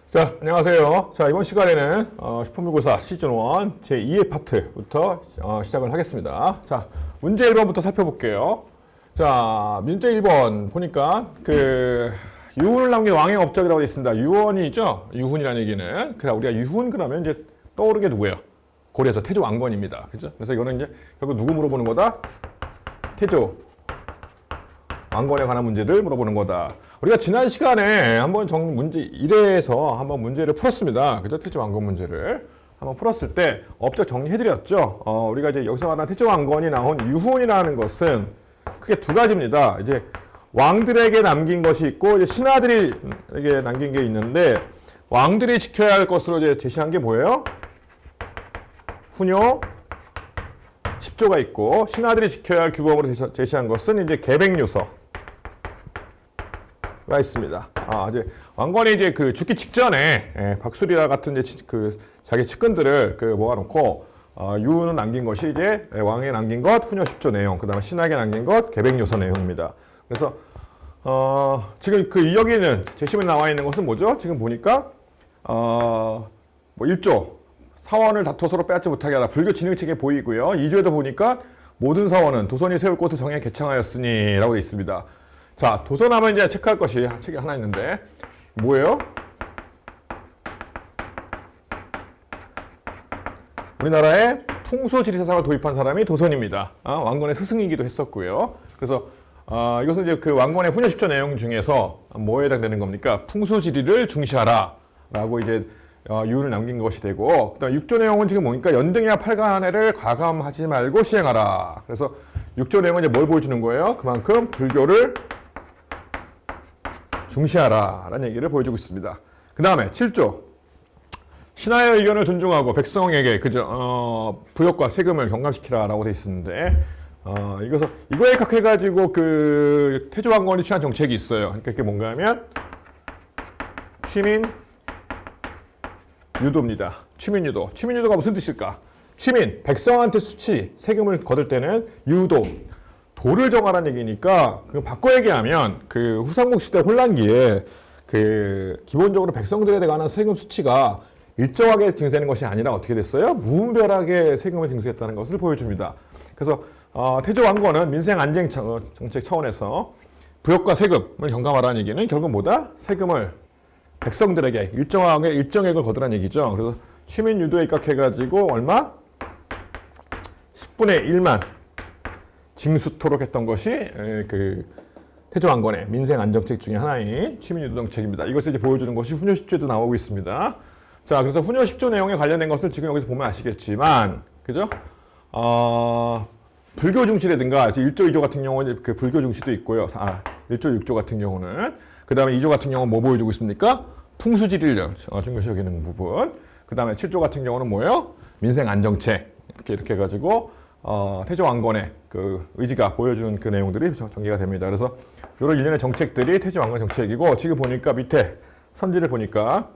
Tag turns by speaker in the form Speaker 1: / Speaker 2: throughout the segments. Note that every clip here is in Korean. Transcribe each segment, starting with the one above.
Speaker 1: 자, 안녕하세요. 자, 이번 시간에는 슈퍼모의고사 시즌 1 제2의 파트부터 시작을 하겠습니다. 자, 문제 1번부터 살펴볼게요. 자, 문제 1번 보니까 유훈을 남긴 왕의 업적이라고 되어 있습니다. 유언이죠? 유훈이라는 얘기는. 우리가 유훈 그러면 이제 떠오르는 게 누구예요? 고려에서 태조 왕건입니다. 그죠? 그래서 이거는 이제 결국 누구 물어보는 거다? 태조 왕건에 관한 문제를 물어보는 거다. 우리가 지난 시간에 한번 문제 1회에서 한번 문제를 풀었습니다. 그죠? 태조 왕건 문제를 한번 풀었을 때 업적 정리해드렸죠. 우리가 이제 여기서 말하는 태조 왕건이 나온 유훈이라는 것은 크게 두 가지입니다. 이제 왕들에게 남긴 것이 있고 이제 신하들에게 남긴 게 있는데 왕들이 지켜야 할 것으로 이제 제시한 게 뭐예요? 훈요 10조가 있고 신하들이 지켜야 할 규범으로 제시한 것은 이제 계백요서가 있습니다. 이제 왕건이 이제 죽기 직전에 박수리와 같은 이제 자기 측근들을 모아놓고 유훈은 남긴 것이 이제 왕에 남긴 것 훈요 10조 내용, 그 다음에 신하에게 남긴 것 계백요서 내용입니다. 그래서 지금 여기는 제시문에 나와 있는 것은 뭐죠? 지금 보니까 1조 사원을 다투어 서로 빼앗지 못하게 하라. 불교 진흥책에 보이고요. 2조에도 보니까 모든 사원은 도선이 세울 곳을 정해 개창하였으니 라고 되어 있습니다. 자, 도선하면 이제 체크할 것이 책이 하나 있는데 뭐예요? 우리나라에 풍소지리사상을 도입한 사람이 도선입니다. 왕건의 스승이기도 했었고요. 그래서 이것은 이제 왕건의 훈요 10조 내용 중에서 뭐에 해당되는 겁니까? 풍소지리를 중시하라 라고 이제 유훈을 남긴 것이 되고, 그다음 6조 내용은 지금 뭐니까 연등이나 팔간회를 과감하지 말고 시행하라. 그래서 6조 내용은 이제 뭘 보여주는 거예요? 그만큼 불교를 중시하라 라는 얘기를 보여주고 있습니다. 그 다음에 7조 신하의 의견을 존중하고 백성에게 부역과 세금을 경감시키라 라고 되어 있었는데 이거에 각해가지고 태조 왕건이 취한 정책이 있어요. 그러니까 이게 뭔가 하면 취민 유도입니다. 취민유도. 취민유도가 무슨 뜻일까? 취민, 백성한테 수치, 세금을 거둘 때는 유도, 도를 정하라는 얘기니까 바꿔 얘기하면 후삼국 시대 혼란기에 기본적으로 백성들에 관한 세금 수치가 일정하게 증세되는 것이 아니라 어떻게 됐어요? 무분별하게 세금을 증세했다는 것을 보여줍니다. 그래서 태조 왕건은 민생 안정 정책 차원에서 부역과 세금을 경감하라는 얘기는 결국 뭐다? 세금을 백성들에게 일정액을 거두라는 얘기죠. 그래서 취민 유도에 입각해가지고 얼마? 10분의 1만 징수토록 했던 것이 태조 왕건의 민생 안정책 중에 하나인 취민 유도 정책입니다. 이것을 이제 보여주는 것이 훈요 10조에도 나오고 있습니다. 자, 그래서 훈요 10조 내용에 관련된 것을 지금 여기서 보면 아시겠지만, 그죠? 불교 중시라든가 1조 2조 같은 경우는 불교 중시도 있고요. 1조 6조 같은 경우는. 그 다음에 2조 같은 경우는 뭐 보여주고 있습니까? 풍수지리를 중요시 여기는 부분. 그 다음에 7조 같은 경우는 뭐예요? 민생 안정책. 이렇게 해가지고, 태조 왕건의 의지가 보여주는 내용들이 전개가 됩니다. 그래서 이런 일련의 정책들이 태조 왕건 정책이고, 지금 보니까 밑에 선지를 보니까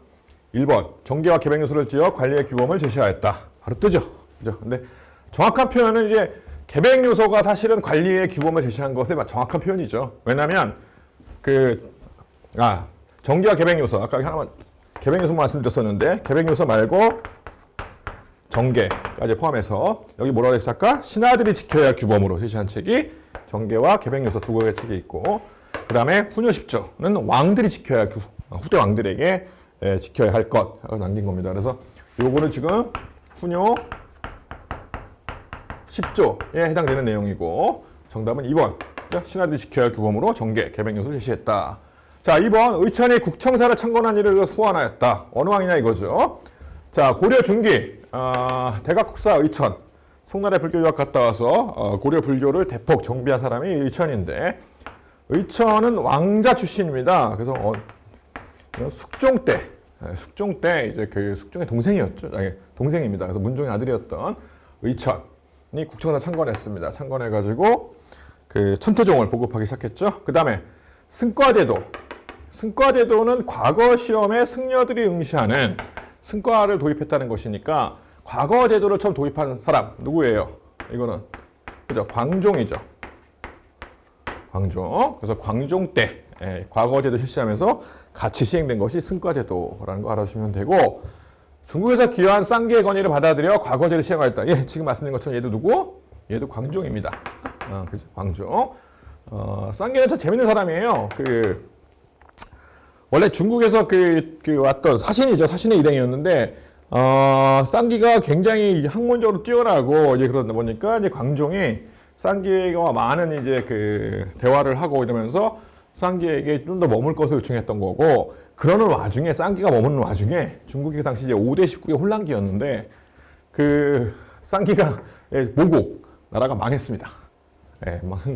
Speaker 1: 1번, 정계와 계백 요소를 지어 관리의 규범을 제시하였다. 바로 뜨죠. 그죠? 근데 정확한 표현은 이제 계백 요소가 사실은 관리의 규범을 제시한 것의 정확한 표현이죠. 왜냐면 정계와 계백 요소, 아까 하나만 계백 요소 말씀드렸었는데 계백 요소 말고 정계까지 포함해서 여기 뭐라고 했을까? 신하들이 지켜야 할 규범으로 제시한 책이 정계와 계백 요소 두 개의 책이 있고, 그 다음에 훈요 10조는 왕들이 지켜야 할 후대 왕들에게 지켜야 할 것 남긴 겁니다. 그래서 요거는 지금 훈요 10조에 해당되는 내용이고, 정답은 2번. 신하들이 지켜야 할 규범으로 정계, 계백 요소를 제시했다. 자, 2번. 의천이 국청사를 창건한 일을 후원하였다. 어느 왕이냐 이거죠. 자, 고려 중기 대각국사 의천. 송나라에 불교 유학 갔다 와서 고려 불교를 대폭 정비한 사람이 의천인데, 의천은 왕자 출신입니다. 그래서 숙종 때 이제 숙종의 동생이었죠. 동생입니다. 그래서 문종의 아들이었던 의천이 국청사 창건했습니다. 창건해가지고 천태종을 보급하기 시작했죠. 그 다음에 승과제도는 과거 시험에 승려들이 응시하는 승과를 도입했다는 것이니까 과거 제도를 처음 도입한 사람 누구예요? 이거는 그죠? 광종이죠. 광종. 그래서 광종 때 과거제도 실시하면서 같이 시행된 것이 승과제도라는 거 알아주시면 되고, 중국에서 기여한 쌍계의 건의를 받아들여 과거제를 시행하였다. 예, 지금 말씀드린 것처럼 얘도 누구? 얘도 광종입니다. 그죠? 광종. 쌍계는 참 재밌는 사람이에요. 원래 중국에서 왔던 사신이죠. 사신의 일행이었는데, 쌍기가 굉장히 학문적으로 뛰어나고, 이제 그러다 보니까 이제 광종이 쌍기와 많은 이제 대화를 하고 이러면서 쌍기에게 좀 더 머물 것을 요청했던 거고, 그러는 와중에, 쌍기가 머무는 와중에 중국이 당시 이제 5대 19의 혼란기였는데, 쌍기가 모국, 나라가 망했습니다.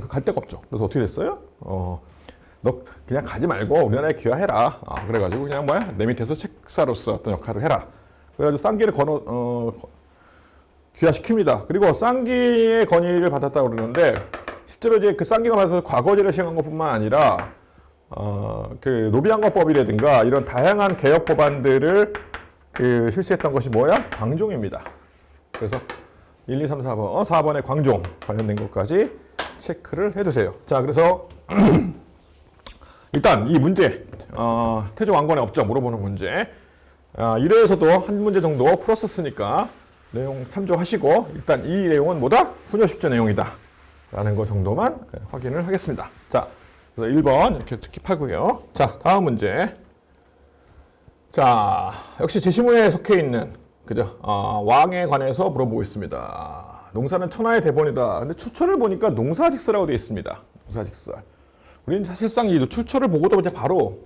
Speaker 1: 갈 데가 없죠. 그래서 어떻게 됐어요? 너 그냥 가지 말고 우리나라에 귀화해라. 그래가지고 그냥 내 밑에서 책사로서 어떤 역할을 해라. 그래가지고 쌍기를 귀화시킵니다. 그리고 쌍기의 건의를 받았다고 그러는데, 실제로 이제 그 쌍기가 말해서 과거제를 시행한 것뿐만 아니라, 노비항거법이라든가 이런 다양한 개혁 법안들을 실시했던 것이 뭐야? 광종입니다. 그래서 1, 2, 3, 4번, 4번에 광종 관련된 것까지 체크를 해두세요. 자, 그래서 일단 이 문제, 태종 왕건의 업적 물어보는 문제, 1회에서도 한 문제 정도 풀었었으니까 내용 참조하시고, 일단 이 내용은 뭐다? 훈효10조 내용이다 라는 것 정도만 확인을 하겠습니다. 자, 그래서 1번 이렇게 스킵하고요. 자, 다음 문제. 자, 역시 제시문에 속해 있는, 그죠? 왕에 관해서 물어보고 있습니다. 농사는 천하의 대본이다. 근데 출처를 보니까 농사직서라고 되어 있습니다. 농사직서. 우리는 사실상 이 출처를 보고도 이제 바로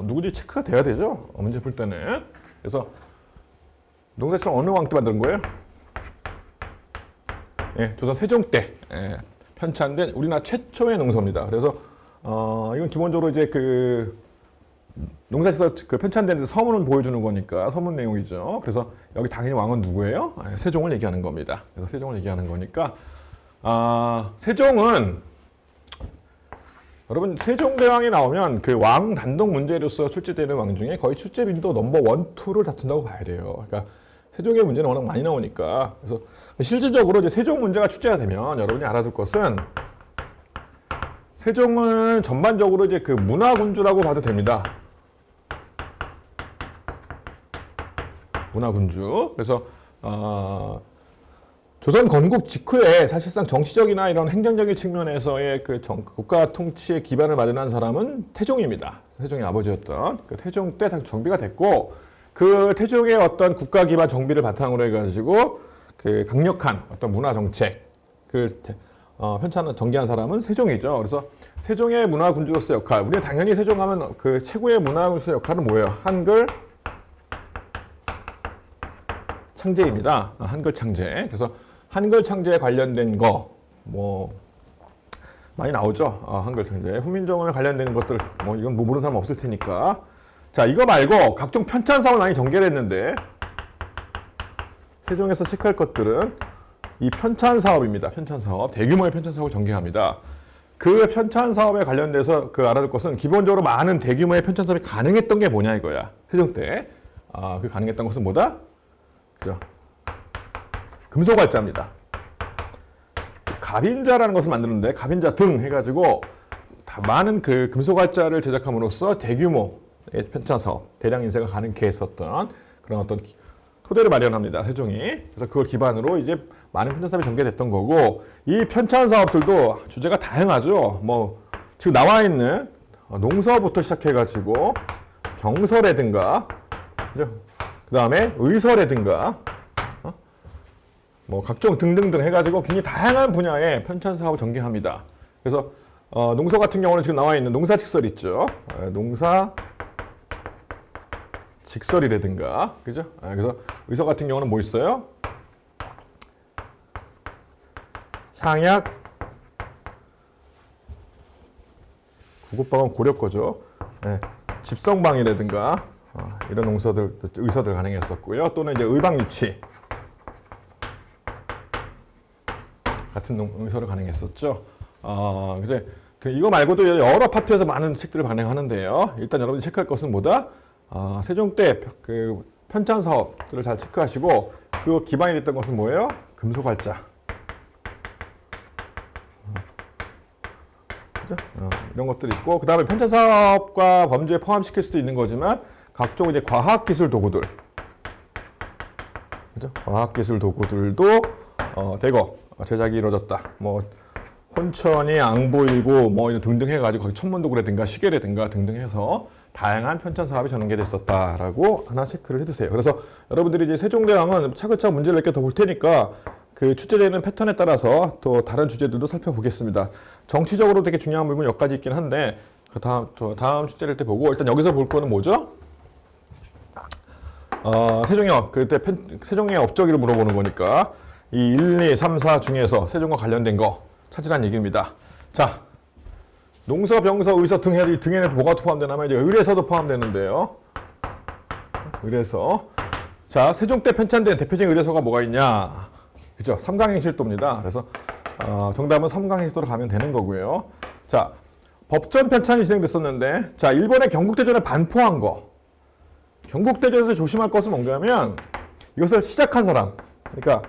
Speaker 1: 누구지 체크가 돼야 되죠. 문제 풀 때는. 그래서 농사직서 어느 왕 때 만든 거예요? 조선 세종 때 편찬된 우리나라 최초의 농서입니다. 그래서 이건 기본적으로 이제 농사직서 편찬된 서문을 보여주는 거니까 서문 내용이죠. 그래서 여기 당연히 왕은 누구예요? 세종을 얘기하는 겁니다. 그래서 세종을 얘기하는 거니까, 세종은 여러분 세종대왕이 나오면 그 왕 단독 문제로서 출제되는 왕 중에 거의 출제 빈도 넘버 1, 2를 다툰다고 봐야 돼요. 그러니까 세종의 문제는 워낙 많이 나오니까. 그래서 실질적으로 이제 세종 문제가 출제가 되면 여러분이 알아둘 것은, 세종은 전반적으로 이제 문화군주라고 봐도 됩니다. 문화군주. 그래서 조선 건국 직후에 사실상 정치적이나 이런 행정적인 측면에서의 국가 통치의 기반을 마련한 사람은 태종입니다. 태종의 아버지였던 태종 때 다 정비가 됐고, 그 태종의 어떤 국가 기반 정비를 바탕으로 해가지고 강력한 어떤 문화 정책을 편찬 전개한 사람은 세종이죠. 그래서 세종의 문화군주로서 역할, 우리가 당연히 세종하면 최고의 문화군주로서 역할은 뭐예요? 한글 창제입니다. 한글 창제. 그래서 한글 창제에 관련된 거 많이 나오죠. 한글 창제. 후민정음에 관련된 것들 이건 모르는 사람 없을 테니까. 자, 이거 말고 각종 편찬 사업을 많이 전개를 했는데, 세종에서 체크할 것들은 이 편찬 사업입니다. 편찬 사업. 대규모의 편찬 사업을 전개합니다. 그 편찬 사업에 관련돼서 알아둘 것은, 기본적으로 많은 대규모의 편찬 사업이 가능했던 게 뭐냐 이거야. 세종 때. 그 가능했던 것은 뭐다? 그죠? 금소괄자입니다. 갑인자라는 것을 만드는데, 갑인자 등 해가지고 많은 금소괄자를 제작함으로써 대규모의 편찬 사업, 대량 인쇄가 가능케 했었던 그런 어떤 토대를 마련합니다. 세종이. 그래서 그걸 기반으로 이제 많은 편찬 사업이 전개됐던 거고, 이 편찬 사업들도 주제가 다양하죠. 지금 나와 있는 농서부터 시작해가지고 경서라든가, 그죠? 그 다음에 의서라든가, 각종 등등등 해가지고 굉장히 다양한 분야의 편찬 사업을 전개합니다. 그래서 농서 같은 경우는 지금 나와 있는 농사직설 있죠. 농사직설이라든가, 그죠? 그래서 의서 같은 경우는 뭐 있어요? 향약, 구급방은 고려 거죠. 집성방이라든가 이런 농서들, 의서들 가능했었고요. 또는 이제 의방유치 같은 의서를 가능했었죠. 근데 이거 말고도 여러 파트에서 많은 책들을 발행하는데요. 일단 여러분이 체크할 것은 뭐다? 세종 때 편찬 사업들을 잘 체크하시고, 그 기반이 됐던 것은 뭐예요? 금소괄자. 그죠? 이런 것들이 있고, 그 다음에 편찬사업과 범죄에 포함시킬 수도 있는 거지만 각종 이제 과학기술 도구들, 그죠? 과학기술 도구들도 대거 제작이 이루어졌다. 뭐 혼천이 앙보이고 뭐 이런 등등 해가지고 거기 천문도구라든가 시계라든가 등등 해서 다양한 편찬 사업이 전개됐었다라고 하나 체크를 해두세요. 그래서 여러분들이 이제 세종대왕은 차근차근 문제를 몇 개 더 볼 테니까 그 출제되는 패턴에 따라서 또 다른 주제들도 살펴보겠습니다. 정치적으로 되게 중요한 부분이 몇 가지 있긴 한데 그 다음 출제될 때 보고 일단 여기서 볼 거는 뭐죠? 세종의 그때 세종의 업적을 물어보는 거니까 이 1, 2, 3, 4 중에서 세종과 관련된 거 찾으란 얘기입니다. 자, 농서, 병서, 의서 등에는 뭐가 포함되냐면 이제 의례서도 포함되는데요. 의례서. 자, 세종 때 편찬된 대표적인 의례서가 뭐가 있냐? 그죠? 삼강행실도입니다. 그래서 정답은 삼강행실도로 가면 되는 거고요. 자, 법전 편찬이 진행됐었는데, 자, 일본의 경국대전을 반포한 거. 경국대전에서 조심할 것은 뭔가하면 이것을 시작한 사람. 그러니까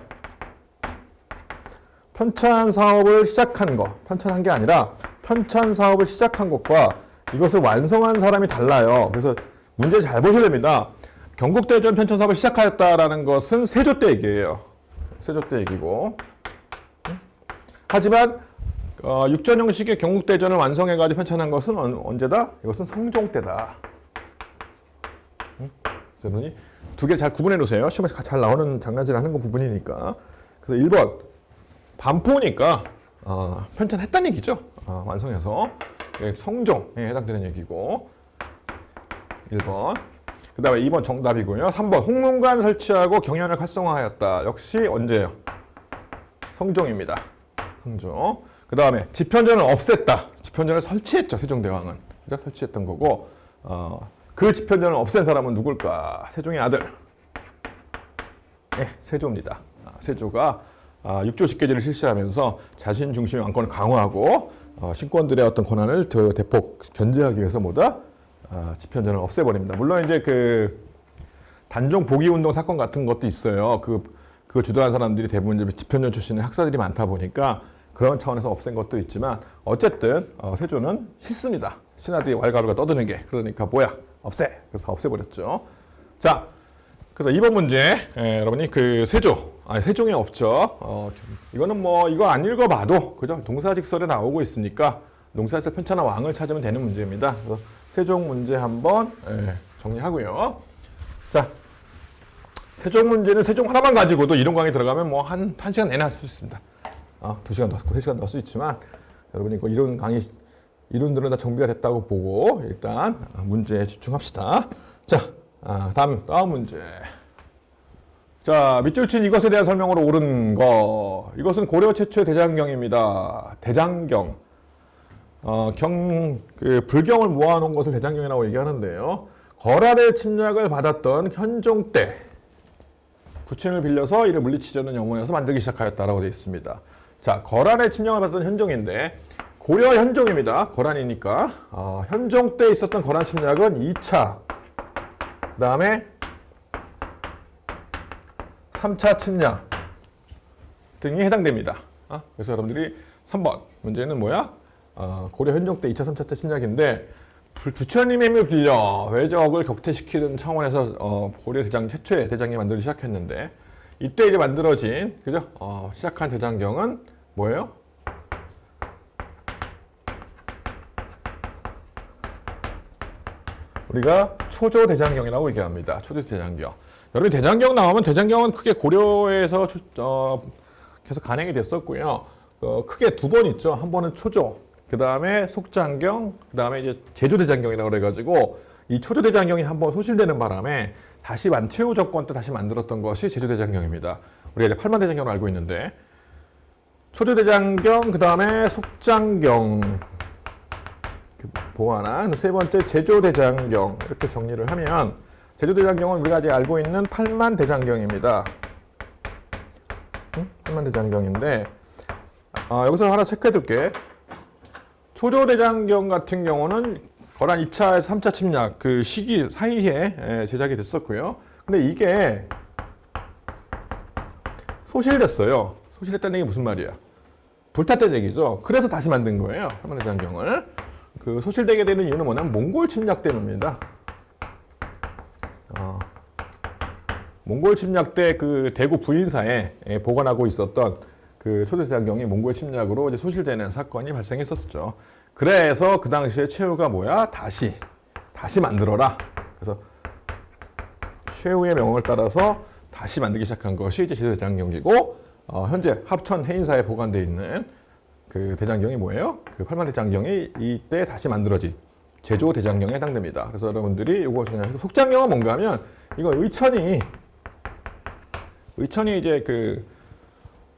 Speaker 1: 편찬 사업을 시작한 거, 편찬한 게 아니라 편찬 사업을 시작한 것과 이것을 완성한 사람이 달라요. 그래서 문제 잘 보셔야 됩니다. 경국대전 편찬 사업을 시작하였다라는 것은 세조 때 얘기예요. 세조 때 얘기고. 하지만 육전 형식의 경국대전을 완성해가지고 편찬한 것은 언제다? 이것은 성종 때다. 여러분이 두 개 잘 구분해 놓으세요. 시험에서 잘 나오는 장난질하는 거 부분이니까. 그래서 1번 반포니까 편찬했다는 얘기죠. 완성해서 성종에 해당되는 얘기고 1번. 그 다음에 2번 정답이고요. 3번 홍문관 설치하고 경연을 활성화하였다. 역시 언제예요? 성종입니다. 성종. 그 다음에 집현전을 없앴다. 집현전을 설치했죠. 세종대왕은. 그죠? 설치했던 거고 그 집현전을 없앤 사람은 누굴까? 세종의 아들. 네, 세조입니다. 세조가 육조 직계제를 실시하면서 자신 중심의 왕권을 강화하고 신권들의 어떤 권한을 대폭 견제하기 위해서 뭐다? 집현전을 없애버립니다. 물론 이제 그 단종 복위운동 사건 같은 것도 있어요. 그거 주도한 사람들이 대부분 이제 집현전 출신의 학사들이 많다 보니까 그런 차원에서 없앤 것도 있지만 어쨌든 세조는 싫습니다. 신하들이 왈가루가 떠드는 게. 그러니까 뭐야? 없애. 그래서 없애버렸죠. 자, 그래서 2번 문제 여러분이 그 세종의 업적 이거는 뭐 이거 안 읽어봐도 그죠? 동사직설에 나오고 있으니까 농사에서 편찬한 왕을 찾으면 되는 문제입니다. 그래서 세종 문제 한번 정리하고요. 자, 세종 문제는 세종 하나만 가지고도 이론 강의 들어가면 뭐 한 시간 내내 할 수 있습니다. 2시간 더 하고 3시간 더 할 수 있지만 여러분이 그 이론 강의 이론들은 다 정비가 됐다고 보고 일단 문제에 집중합시다. 자, 다음 문제. 자, 밑줄 친 이것에 대한 설명으로 옳은 거. 이것은 고려 최초의 대장경입니다. 대장경. 불경을 모아놓은 것을 대장경이라고 얘기하는데요. 거란의 침략을 받았던 현종 때 부친을 빌려서 이를 물리치려는 영혼에서 만들기 시작하였다라고 되어 있습니다. 자, 거란의 침략을 받았던 현종인데 고려 현종입니다. 거란이니까. 현종 때 있었던 거란 침략은 2차, 그 다음에 3차 침략 등이 해당됩니다. 그래서 여러분들이 3번 문제는 뭐야? 고려 현종 때 2차, 3차 때 침략인데 부처님의 힘을 빌려 외적을 격퇴시키는 차원에서 고려 최초의 대장경이 만들기 시작했는데 이때 이제 만들어진 그죠? 시작한 대장경은 뭐예요? 우리가 초조 대장경이라고 얘기합니다. 초조 대장경. 여러분 대장경 나오면 대장경은 크게 고려에서 계속 간행이 됐었고요. 크게 두 번 있죠. 한 번은 초조, 그 다음에 속장경, 그 다음에 이제 제조대장경이라고 그래가지고 이 초조대장경이 한번 소실되는 바람에 다시 최후 정권 때 다시 만들었던 것이 제조대장경입니다. 우리가 이제 8만 대장경으로 알고 있는데 초조대장경, 그 다음에 속장경 보완한 세 번째 제조대장경 이렇게 정리를 하면 제조대장경은 우리가 아직 알고 있는 8만 대장경입니다. 8만 대장경인데 여기서 하나 체크해 둘게. 초조대장경 같은 경우는 거란 2차에서 3차 침략 그 시기 사이에 제작이 됐었고요. 근데 이게 소실됐어요. 소실했다는 게 무슨 말이야? 불탔다는 얘기죠. 그래서 다시 만든 거예요. 팔만대장경을. 그 소실되게 되는 이유는 뭐냐면 몽골 침략 때문입니다. 몽골 침략 때 그 대구 부인사에 보관하고 있었던 그 초대장경이 몽골 침략으로 이제 소실되는 사건이 발생했었죠. 그래서 그 당시에 최후가 뭐야? 다시 만들어라. 그래서 최후의 명령을 따라서 다시 만들기 시작한 것이 이제 제주대장경이고, 현재 합천 해인사에 보관되어 있는 그 대장경이 뭐예요? 그 팔만대장경이 이때 다시 만들어진 제조대장경에 해당됩니다. 그래서 여러분들이 이거 그냥 속장경은 뭔가 하면 이거 의천이 이제 그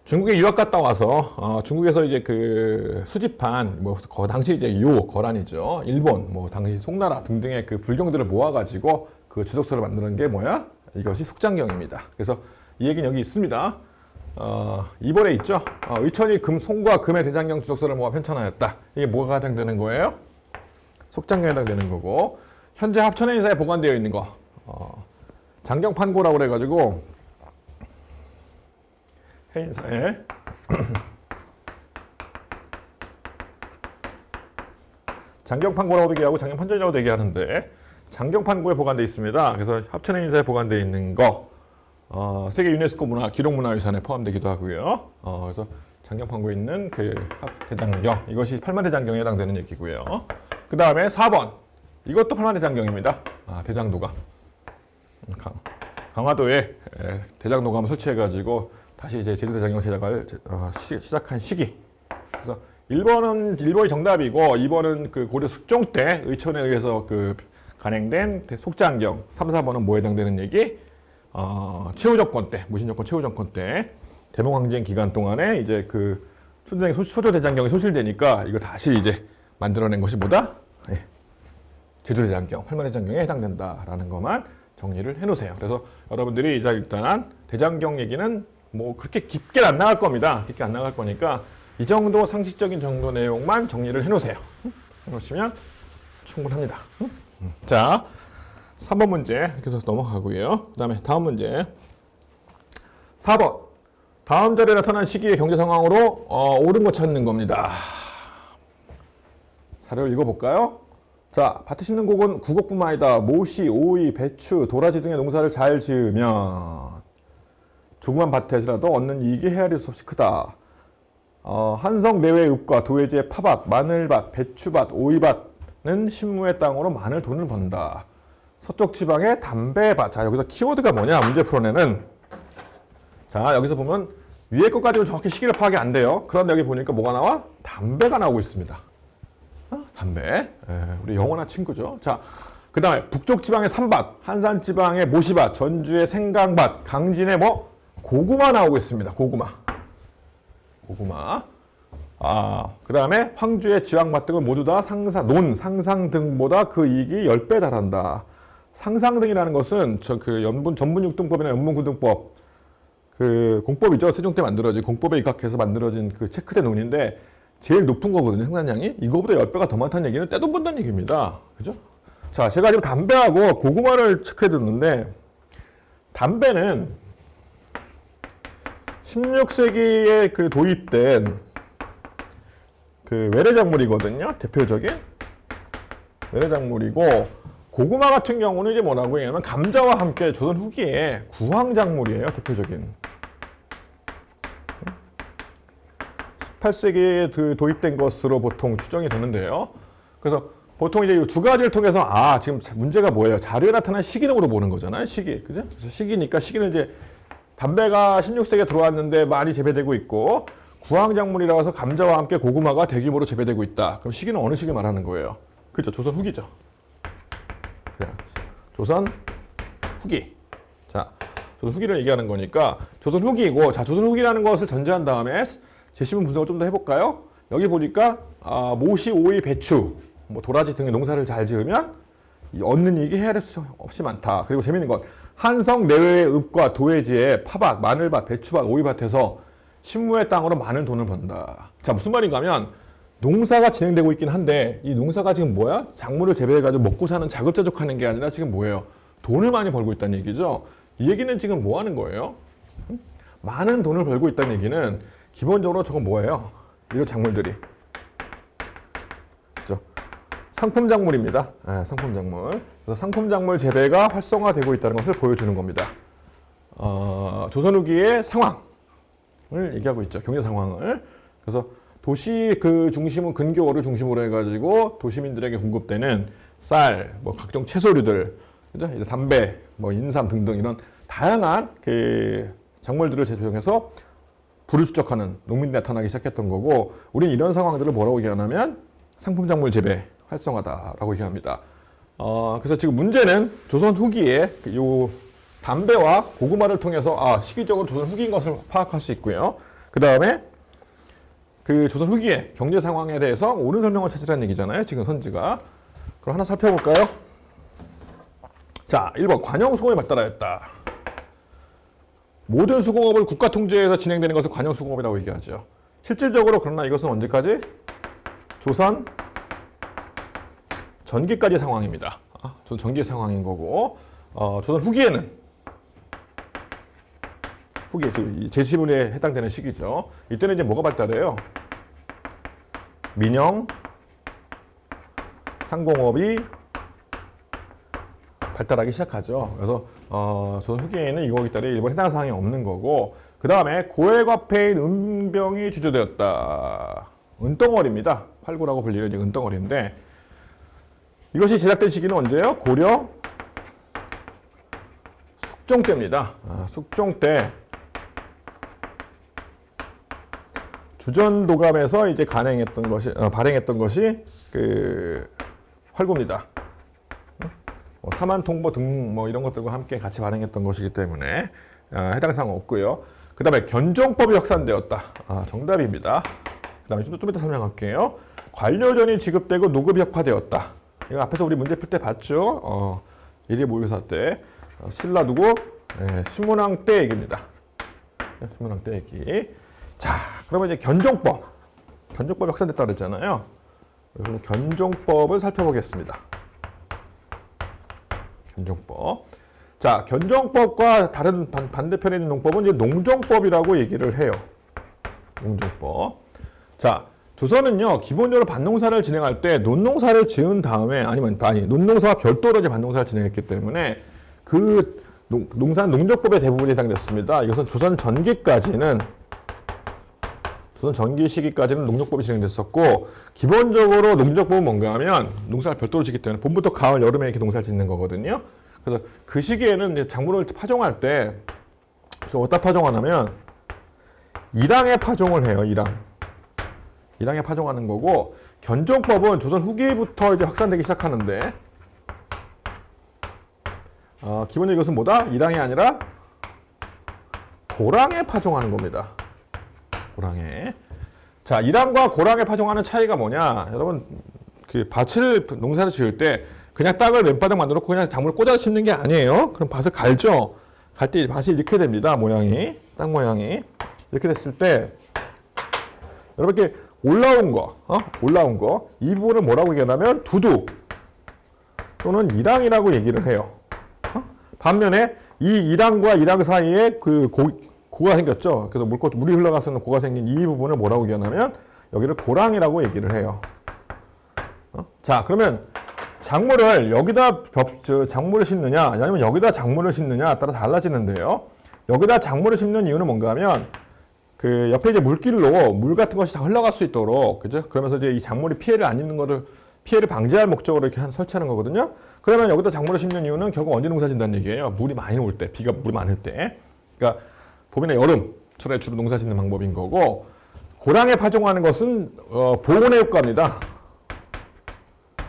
Speaker 1: 중국에 유학 갔다 와서 중국에서 이제 그 수집한 뭐 당시 이제 거란이죠. 일본 뭐 당시 송나라 등등의 그 불경들을 모아가지고 그 주석서를 만드는 게 뭐야? 이것이 속장경입니다. 그래서 이 얘기는 여기 있습니다. 2번에 있죠. 의천이 송과 금의 대장경 주석서를 모아 편찬하였다. 이게 뭐가 해당되는 거예요? 속장경에 해당되는 거고, 현재 합천해인사에 보관되어 있는 거 장경판고라고 그래가지고 해인사에 장경판고라고도 얘기하고 장경판전이라고도 얘기하는데, 장경판고에 보관되어 있습니다. 그래서 합천해인사에 보관되어 있는 거 세계 유네스코 기록문화유산에 포함되기도 하고요. 그래서 장경판고에 있는 그 대장경, 이것이 팔만대장경에 해당되는 얘기고요. 그 다음에 4번, 이것도 팔만대장경입니다. 대장도감. 강화도에 대장도감을 설치해가지고 다시 이제 제주대장경 제작을 시작한 시기. 그래서 1번이 정답이고, 2번은 그 고려 숙종 때 의천에 의해서 그 간행된 속장경, 3, 4번은 뭐에 해당되는 얘기? 최후정권 때, 무신정권 최후정권 때 대몽항쟁 기간 동안에 이제 그 초조대장경이 소실되니까 이거 다시 이제 만들어낸 것이 뭐다? 제주대장경, 팔만대장경에 해당된다라는 것만 정리를 해놓으세요. 그래서 여러분들이 이제 일단 대장경 얘기는 뭐 그렇게 깊게 안 나갈 겁니다. 깊게 안 나갈 거니까 이 정도 상식적인 정도 내용만 정리를 해놓으세요. 해놓으시면 충분합니다. 자, 3번 문제 이렇게 해서 넘어가고요. 그 다음에 다음 문제 4번, 다음 자리에 나타난 시기의 경제 상황으로 옳은 것 찾는 겁니다. 사료를 읽어볼까요? 자, 밭에 심는 국어뿐만 아니다. 모시, 오이, 배추, 도라지 등의 농사를 잘 지으면 조그만 밭에서라도 얻는 이익이 헤아릴 수 없이 크다. 한성 내외 읍과 도해지의 파밭, 마늘밭, 배추밭, 오이밭은 신무의 땅으로 많은 돈을 번다. 서쪽 지방의 담배밭. 자, 여기서 키워드가 뭐냐? 문제 풀어내는. 자, 여기서 보면 위에 것 가지고 정확히 시기를 파악이 안 돼요. 그런데 여기 보니까 뭐가 나와? 담배가 나오고 있습니다. 담배. 우리 영원한 친구죠. 자, 그 다음에 북쪽 지방의 삼밭, 한산 지방의 모시밭, 전주의 생강밭, 강진의 고구마 나오고 있습니다. 고구마. 그 다음에 황주의 지왕밭 등은 모두 다 상상 등보다 그 이익이 10배 달한다. 상상등이라는 것은 그 전분육등법이나 연분구등법, 그 공법이죠. 세종 때 만들어진 공법에 입각해서 만들어진 그 체크된 논인데 제일 높은 거거든요. 생산량이. 이거보다 10배가 더 많다는 얘기는 떼돈 번다는 얘기입니다. 그죠? 자, 제가 지금 담배하고 고구마를 체크해 뒀는데, 담배는 16세기에 그 도입된 그 외래작물이거든요. 대표적인 외래작물이고, 고구마 같은 경우는 이제 뭐라고 얘기하면 감자와 함께 조선 후기에 구황작물이에요. 대표적인. 18세기에 그 도입된 것으로 보통 추정이 되는데요. 그래서 보통 이제 이 두 가지를 통해서 지금 문제가 뭐예요? 자료에 나타난 시기능으로 보는 거잖아요. 시기. 그죠? 그래서 시기니까 시기는 이제 담배가 16세기에 들어왔는데 많이 재배되고 있고, 구황작물이라고 해서 감자와 함께 고구마가 대규모로 재배되고 있다. 그럼 시기는 어느 시기 말하는 거예요? 그죠? 조선 후기죠. 조선 후기. 자, 조선 후기를 얘기하는 거니까 조선 후기이고, 자, 조선 후기라는 것을 전제한 다음에 제시문 분석을 좀 더 해볼까요? 여기 보니까 모시, 오이, 배추, 도라지 등의 농사를 잘 지으면 얻는 이익이 헤아릴 수 없이 많다. 그리고 재밌는 건 한성 내외의 읍과 도해지의 파밭, 마늘밭, 배추밭, 오이밭에서 신무의 땅으로 많은 돈을 번다. 자, 무슨 말인가 하면 농사가 진행되고 있긴 한데 이 농사가 지금 뭐야? 작물을 재배해가지고 먹고 사는 자급자족하는 게 아니라 지금 뭐예요? 돈을 많이 벌고 있다는 얘기죠. 이 얘기는 지금 뭐 하는 거예요? 많은 돈을 벌고 있다는 얘기는 기본적으로 저건 뭐예요? 이런 작물들이. 그죠? 상품 작물입니다. 네, 상품 작물. 그래서 상품 작물 재배가 활성화되고 있다는 것을 보여주는 겁니다. 조선 후기의 상황을 얘기하고 있죠. 경제 상황을. 그래서 도시 그 중심은 근교를 중심으로 해가지고 도시민들에게 공급되는 쌀, 뭐 각종 채소류들, 그죠? 담배, 뭐 인삼 등등 이런 다양한 그 작물들을 재배해서 부를 축적하는 농민들이 나타나기 시작했던 거고, 우리는 이런 상황들을 뭐라고 얘기하냐면 상품 작물 재배 활성화다라고 얘기합니다. 그래서 지금 문제는 조선 후기에 요 담배와 고구마를 통해서 시기적으로 조선 후기인 것을 파악할 수 있고요. 그 다음에 그 조선 후기의 경제 상황에 대해서 옳은 설명을 찾으라는 얘기잖아요. 지금 선지가. 그럼 하나 살펴볼까요? 자, 1번 관영 수공에 발달하였다. 모든 수공업을 국가 통제에서 진행되는 것을 관영 수공업이라고 얘기하죠. 실질적으로 그러나 이것은 언제까지? 조선 전기까지 상황입니다. 조선 전기 상황인 거고, 조선 후기에는 지금 제7분에 해당되는 시기죠. 이때는 이제 뭐가 발달해요? 민영 상공업이 발달하기 시작하죠. 그래서 조선 후기에는 이거기 때문에 일본 해당 사항이 없는 거고, 그 다음에 고액화폐인 은병이 주조되었다. 은덩어리입니다. 활구라고 불리는 이제 은덩어리인데, 이것이 제작된 시기는 언제예요? 고려 숙종 때입니다. 숙종 때 주전도감에서 이제 발행했던 것이 그 활구입니다. 사만통보 등 뭐 이런 것들과 함께 같이 발행했던 것이기 때문에 해당 사항은 없고요. 그 다음에 견종법이 확산되었다. 정답입니다. 그 다음에 좀 이따 설명할게요. 관료전이 지급되고 노급이 혁파되었다. 이거 앞에서 우리 문제 풀 때 봤죠. 일일 모의고사 때 신라 두고 신문왕 때 얘기입니다. 신문왕 때 얘기. 자, 그러면 이제 견종법이 확산됐다고 그랬잖아요. 그래서 견종법을 살펴보겠습니다. 견종법. 자, 견종법과 다른 반대편에 있는 농법은 이제 농종법이라고 얘기를 해요. 농종법. 자, 조선은요, 기본적으로 밭농사를 진행할 때 논농사를 지은 다음에, 논농사와 별도로 이제 밭농사를 진행했기 때문에 그 농사는 농적법의 대부분이 해당됐습니다. 이것은 조선 전기 시기까지는 농적법이 진행됐었고, 기본적으로 농적법은 뭔가 하면 농사를 별도로 짓기 때문에 봄부터 가을, 여름에 이렇게 농사를 짓는 거거든요. 그래서 그 시기에는 이제 작물을 파종할 때 어디다 파종하냐면 일항에 파종을 해요. 일항에 파종하는 거고, 견종법은 조선 후기부터 이제 확산되기 시작하는데, 기본적으로 이것은 뭐다? 일항이 아니라 고랑에 파종하는 겁니다. 고랑에. 자, 일항과 고랑에 파종하는 차이가 뭐냐? 여러분, 그 농사를 지을 때 그냥 땅을 맨바닥 만들어 놓고 그냥 작물을 꽂아서 심는 게 아니에요. 그럼 밭을 갈죠. 갈 때 밭이 이렇게 됩니다. 땅 모양이. 이렇게 됐을 때, 여러분 이렇게 올라온 거, 이 부분을 뭐라고 얘기하냐면 두둑 또는 일항이라고 얘기를 해요. 반면에 이 일항과 일항 사이에 그 고가 생겼죠. 그래서 물이 흘러가서 고가 생긴 이 부분을 뭐라고 얘기하냐면 여기를 고랑이라고 얘기를 해요. 자, 그러면 작물을 여기다 작물을 심느냐, 아니면 여기다 작물을 심느냐 따라 달라지는데요. 여기다 작물을 심는 이유는 뭔가 하면 그 옆에 이제 물길로 물 같은 것이 다 흘러갈 수 있도록, 그죠? 그러면서 이제 이 작물이 피해를 안 입는 거를 피해를 방지할 목적으로 이렇게 설치하는 거거든요. 그러면 여기다 작물을 심는 이유는 결국 언제 농사 짓는다는 얘기예요. 물이 많이 올 때, 물이 많을 때. 그러니까 봄이나 여름철에 주로 농사 짓는 방법인 거고, 고랑에 파종하는 것은 보온의 효과입니다.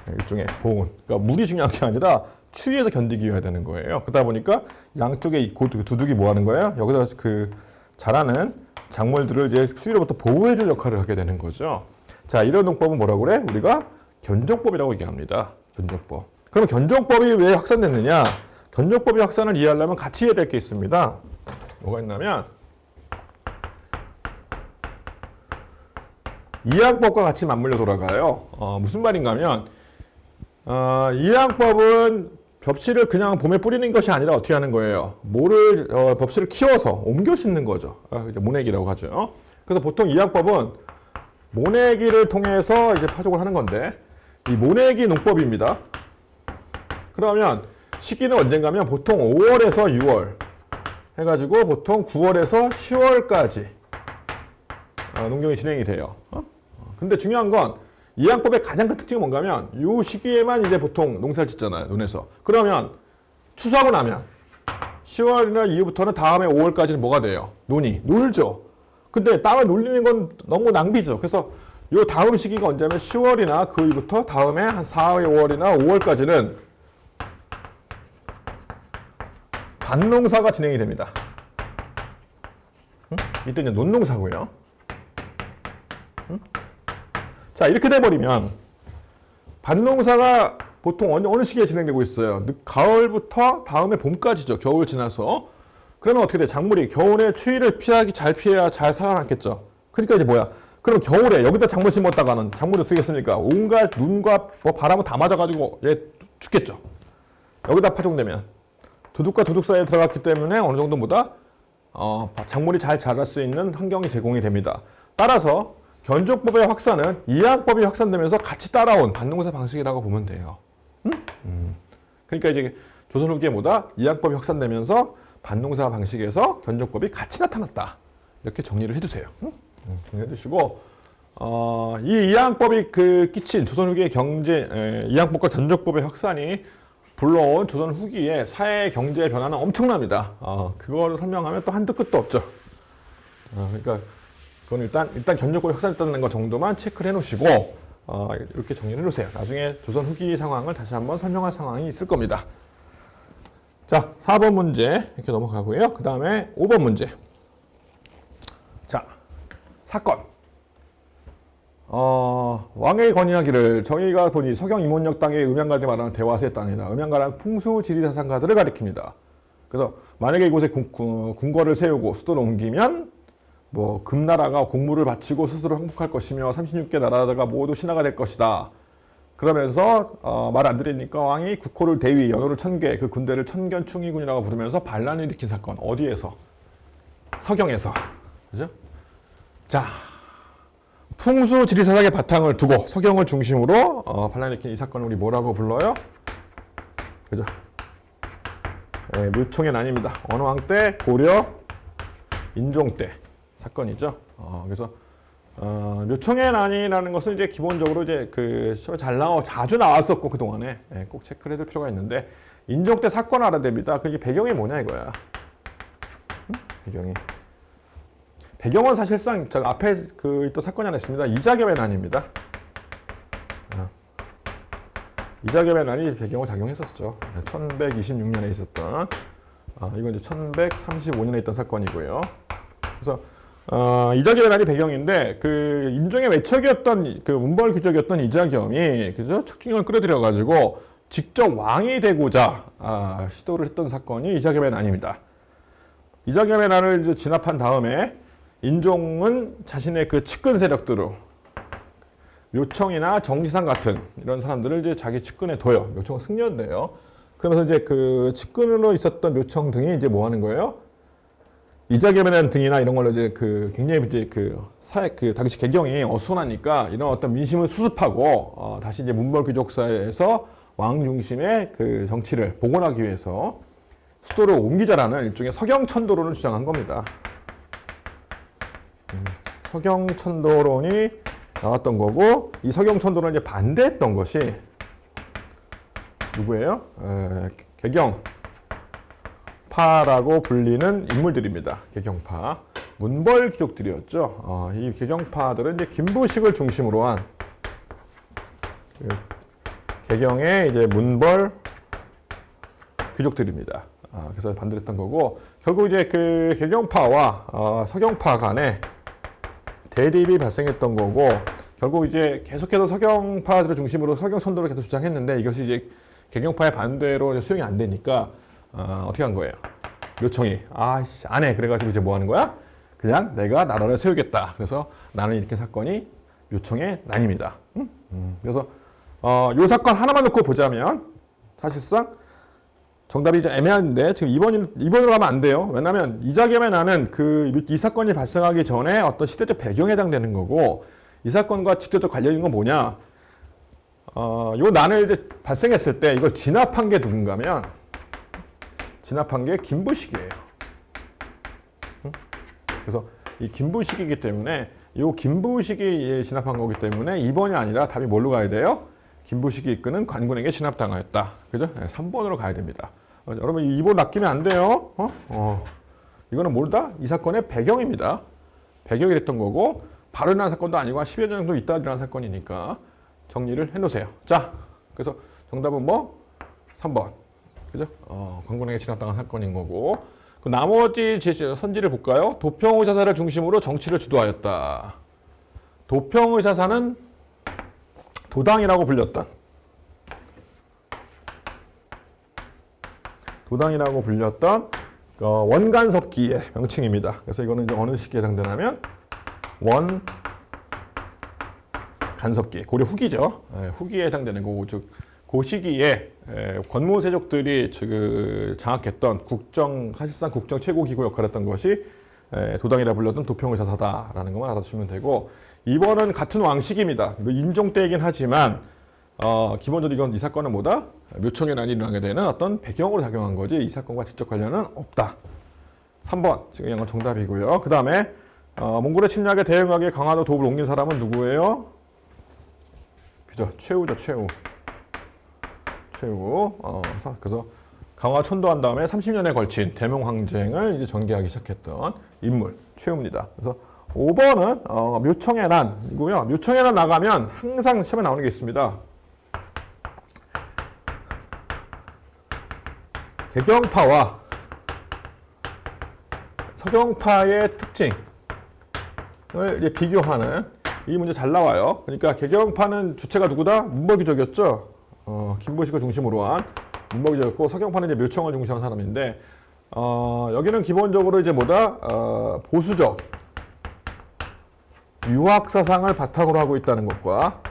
Speaker 1: 일종의 보온. 그러니까 물이 중요한 게 아니라 추위에서 견디기 위해야 되는 거예요. 그러다 보니까 양쪽에 두둑이 뭐 하는 거예요? 여기다 그 자라는 작물들을 이제 추위로부터 보호해줄 역할을 하게 되는 거죠. 자, 이런 농법은 뭐라고 그래? 우리가 견종법이라고 얘기합니다. 견종법. 그럼 견종법이 왜 확산됐느냐? 견종법의 확산을 이해하려면 같이 이해될 게 있습니다. 뭐가 있냐면 이항법과 같이 맞물려 돌아가요. 무슨 말인가 하면 이항법은 벽실을 그냥 봄에 뿌리는 것이 아니라 어떻게 하는 거예요? 벽실을 키워서 옮겨 심는 거죠. 이제 모내기라고 하죠. 그래서 보통 이항법은 모내기를 통해서 이제 파족을 하는 건데, 이 모내기 농법입니다. 그러면 시기는 언젠가면 보통 5월에서 6월 해가지고 보통 9월에서 10월까지 농경이 진행이 돼요. 근데 중요한 건 이 양법의 가장 큰 특징은 뭔가 하면 이 시기에만 이제 보통 농사를 짓잖아요, 논에서. 그러면 추수하고 나면 10월이나 이후부터는 다음에 5월까지는 뭐가 돼요? 논이 놀죠. 근데 땅을 놀리는 건 너무 낭비죠. 그래서 이 다음 시기가 언제냐면 10월이나 그 이후부터 다음에 한 4월이나 5월까지는 밭농사가 진행이 됩니다. 이때 이제 논농사고요. 자, 이렇게 돼버리면 밭농사가 보통 어느 시기에 진행되고 있어요? 가을부터 다음에 봄까지죠. 겨울 지나서. 그러면 어떻게 돼? 작물이 겨울에 추위를 잘 피해야 잘 살아남겠죠. 그러니까 이제 뭐야? 그럼 겨울에 여기다 작물 심었다가는 작물이 어떻게 겠습니까? 온갖 눈과 바람은 다 맞아가지고 얘 죽겠죠. 여기다 파종되면 두둑과 두둑 사이에 들어갔기 때문에 어느 정도보다 작물이 잘 자랄 수 있는 환경이 제공이 됩니다. 따라서 견종법의 확산은 이양법이 확산되면서 같이 따라온 밭농사 방식이라고 보면 돼요. 그러니까 이제 조선 후기에보다 이양법이 확산되면서 밭농사 방식에서 견종법이 같이 나타났다. 이렇게 정리를 해두세요. 정리해 두시고 이 이양법이 끼친 조선 후기의 이양법과 견종법의 확산이 불러온 조선 후기의 사회 경제 변화는 엄청납니다. 그거를 설명하면 또 한도 끝도 없죠. 그러니까 그건 일단 견종법이 확산됐다는 것 정도만 체크를 해놓으시고 이렇게 정리를 해놓으세요. 나중에 조선 후기 상황을 다시 한번 설명할 상황이 있을 겁니다. 자, 4번 문제 이렇게 넘어가고요. 그 다음에 5번 문제. 자, 사건. 왕에게 건의하기를 저희가 보니 서경 임원역 땅의 음양가들이 말하는 대화세 땅이다. 음양가란 풍수지리사상가들을 가리킵니다. 그래서 만약에 이곳에 궁궐을 세우고 수도를 옮기면 금나라가 공물을 바치고 스스로 항복할 것이며 36개 나라가 모두 신하가 될 것이다. 그러면서 말 안 들으니까 왕이 국호를 대위, 연호를 1000개, 그 군대를 천견충의군이라고 부르면서 반란을 일으킨 사건. 어디에서? 서경에서. 그죠? 자, 풍수지리사상의 바탕을 두고 서경을 중심으로 반란을 일으킨 이 사건을 우리 뭐라고 불러요? 그죠? 네, 묘총의 난입니다. 어느 왕 때? 고려 인종 때 사건이죠. 그래서 묘총의 난이라는 것은 이제 기본적으로 이제 자주 나왔었고 그 동안에 꼭 체크를 해둘 필요가 있는데 인종 때 사건 알아야 됩니다. 그게 배경이 뭐냐 이거야. 배경은 사실상 저 앞에 또 사건이 하나 있습니다. 이자겸의 난입니다. 이자겸의 난이 배경을 작용했었죠. 1126년에 있었던 이건 이제 1135년에 있던 사건이고요. 그래서 이자겸의 난이 배경인데 인종의 외척이었던 문벌 귀족이었던 이자겸이 그죠? 척진을 끌어들여 가지고 직접 왕이 되고자 시도를 했던 사건이 이자겸의 난입니다. 이자겸의 난을 이제 진압한 다음에 인종은 자신의 측근 세력들로 묘청이나 정지상 같은 이런 사람들을 이제 자기 측근에 둬요. 묘청은 승려인데요. 그러면서 이제 측근으로 있었던 묘청 등이 이제 뭐 하는 거예요? 이자겸의 난 등이나 이런 걸로 이제 굉장히 이제 당시 개경이 어수선하니까 이런 어떤 민심을 수습하고 다시 이제 문벌 귀족 사회에서 왕 중심의 정치를 복원하기 위해서 수도를 옮기자라는 일종의 서경천도론을 주장한 겁니다. 서경천도론이 나왔던 거고 이 서경천도론을 이제 반대했던 것이 누구예요? 개경파라고 불리는 인물들입니다. 개경파. 문벌 귀족들이었죠. 이 개경파들은 이제 김부식을 중심으로 한 개경의 이제 문벌 귀족들입니다. 그래서 반대했던 거고 결국 이제 개경파와 서경파 간에 대립이 발생했던 거고 결국 이제 계속해서 서경파들을 중심으로 서경천도를 계속 주장했는데 이것이 이제 개경파의 반대로 수용이 안 되니까 어떻게 한 거예요? 묘청이 안 해. 그래가지고 이제 뭐 하는 거야? 그냥 내가 나라를 세우겠다. 그래서 나는 일으킨 사건이 묘청의 난입니다. 그래서 요 사건 하나만 놓고 보자면 사실상 정답이 좀 애매한데 지금 2번으로 가면 안 돼요. 왜냐하면 이자겸의 난은 이 사건이 발생하기 전에 어떤 시대적 배경에 해당되는 거고 이 사건과 직접적 관련인 건 뭐냐? 요 난을 이제 발생했을 때 이걸 진압한 게 누군가면 진압한 게 김부식이에요. 그래서 이 김부식이기 때문에 이 김부식이 진압한 거기 때문에 2번이 아니라 답이 뭘로 가야 돼요? 김부식이 이끄는 관군에게 진압당하였다. 그죠? 3번으로 가야 됩니다. 여러분 2번 낚이면 안 돼요. 이거는 뭐다? 이 사건의 배경입니다. 배경이 됐던 거고 바로 일어난 사건도 아니고 한 10여 년 정도 있다 일어난 사건이니까 정리를 해놓으세요. 자, 그래서 정답은 뭐? 3번. 그죠? 관군에게 진압당한 사건인 거고 그 나머지 선지를 볼까요? 도평의사사를 중심으로 정치를 주도하였다. 도평의사사는 도당이라고 불렸던 원간섭기의 명칭입니다. 그래서 이거는 이제 어느 시기에 해당되냐면 원간섭기, 고려 후기죠. 후기에 해당되는 거고, 즉 그 시기에 권무세족들이 장악했던 사실상 국정 최고 기구 역할을 했던 것이 도당이라 불렸던 도평의사사다라는 것만 알아두시면 되고 2번은 같은 왕식입니다. 인종 때이긴 하지만 기본적으로 이 사건은 뭐다? 묘청의 난이 일어나게 되는 어떤 배경으로 작용한 거지 이 사건과 직접 관련은 없다. 3번 지금 이건 정답이고요. 그 다음에 몽골의 침략에 대응하기 강화도 도읍을 옮긴 사람은 누구예요? 그죠? 최우죠. 최우. 그래서 강화 천도한 다음에 30년에 걸친 대명황쟁을 이제 전개하기 시작했던 인물 최우입니다. 그래서 5번은 묘청의 난이고요. 묘청의 난 나가면 항상 시험에 나오는 게 있습니다. 개경파와 서경파의 특징을 이제 비교하는 이 문제 잘 나와요. 그러니까 개경파는 주체가 누구다? 문벌귀족이었죠. 김부식을 중심으로 한 문벌귀족이었고 서경파는 이제 묘청을 중심한 사람인데 여기는 기본적으로 이제 뭐다? 보수적 유학 사상을 바탕으로 하고 있다는 것과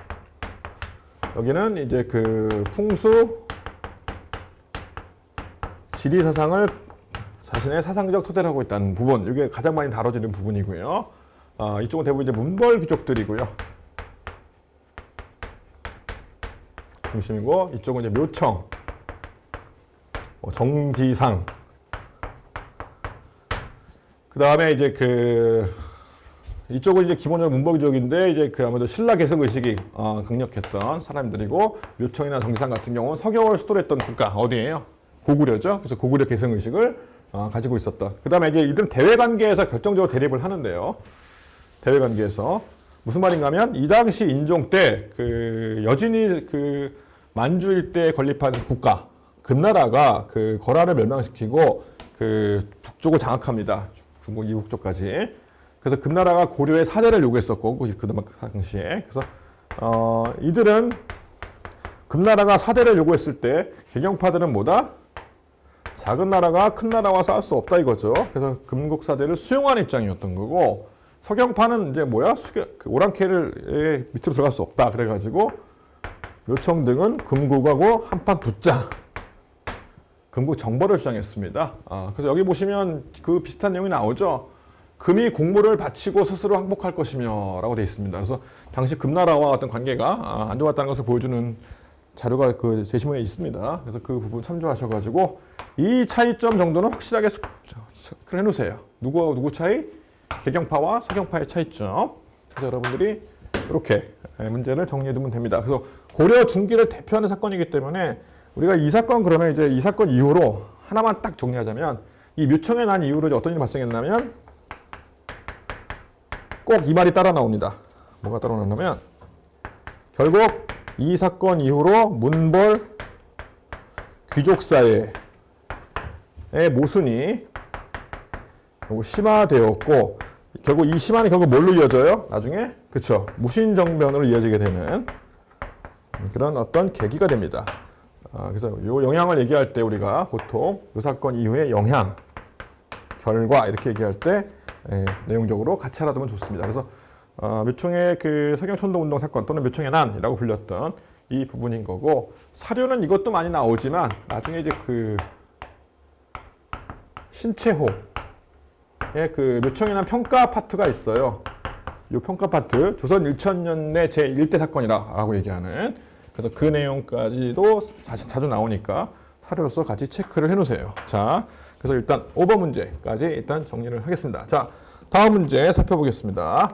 Speaker 1: 여기는 이제 그 풍수 지리 사상을 자신의 사상적 토대로 하고 있다는 부분, 이게 가장 많이 다뤄지는 부분이고요. 이쪽은 대부분 이제 문벌 귀족들이고요. 중심이고 이쪽은 이제 묘청, 정지상. 그 다음에 이제 이쪽은 이제 기본적으로 문벌 귀족인데 이제 아무래도 신라 계승 의식이 강력했던 사람들이고 묘청이나 정지상 같은 경우는 서경을 수도로 했던 국가 어디예요? 고구려죠. 그래서 고구려 계승 의식을 가지고 있었다. 그 다음에 이제 이들은 대외 관계에서 결정적으로 대립을 하는데요. 대외 관계에서 무슨 말인가 하면 이 당시 인종 때 여진이 만주 일대에 건립한 국가 금나라가 거라를 멸망시키고 북쪽을 장악합니다. 중국 이북쪽까지. 그래서 금나라가 고려의 사대를 요구했었고 그 당시에. 그래서 이들은 금나라가 사대를 요구했을 때 개경파들은 뭐다? 작은 나라가 큰 나라와 싸울 수 없다 이거죠. 그래서 금국사대를 수용하는 입장이었던 거고 서경파는 이제 뭐야? 오랑캐를 밑으로 들어갈 수 없다. 그래가지고 묘청 등은 금국하고 한판 붙자. 금국 정벌을 주장했습니다. 그래서 여기 보시면 그 비슷한 내용이 나오죠. 금이 공물을 바치고 스스로 항복할 것이며 라고 되어 있습니다. 그래서 당시 금나라와 어떤 관계가 안 좋았다는 것을 보여주는 자료가 제시문에 있습니다. 그래서 그 부분 참조하셔가지고 이 차이점 정도는 확실하게 체크를 해놓으세요. 누구와 누구 차이? 개경파와 서경파의 차이점. 그래서 여러분들이 이렇게 문제를 정리해두면 됩니다. 그래서 고려 중기를 대표하는 사건이기 때문에 우리가 이 사건 그러면 이제 이 사건 이후로 하나만 딱 정리하자면 이 묘청의 난 이후로 어떤 일이 발생했냐면 꼭 이 말이 따라 나옵니다. 뭐가 따라 나오냐면 결국 이 사건 이후로 문벌 귀족사회의 모순이 결국 심화되었고 결국 이 심화는 결국 뭘로 이어져요? 나중에 그쵸 무신정변으로 이어지게 되는 그런 어떤 계기가 됩니다. 그래서 이 영향을 얘기할 때 우리가 보통 이 사건 이후의 영향, 결과 이렇게 얘기할 때 내용적으로 같이 알아두면 좋습니다. 그래서 묘청의 서경천도운동 사건 또는 묘청의 난이라고 불렸던 이 부분인 거고 사료는 이것도 많이 나오지만 나중에 이제 신채호의 묘청의 난 평가 파트가 있어요. 이 평가 파트 조선 1000년의 제1대 사건이라고 얘기하는, 그래서 그 내용까지도 자주 나오니까 사료로서 같이 체크를 해놓으세요. 자, 그래서 일단 5번 문제까지 일단 정리를 하겠습니다. 자, 다음 문제 살펴보겠습니다.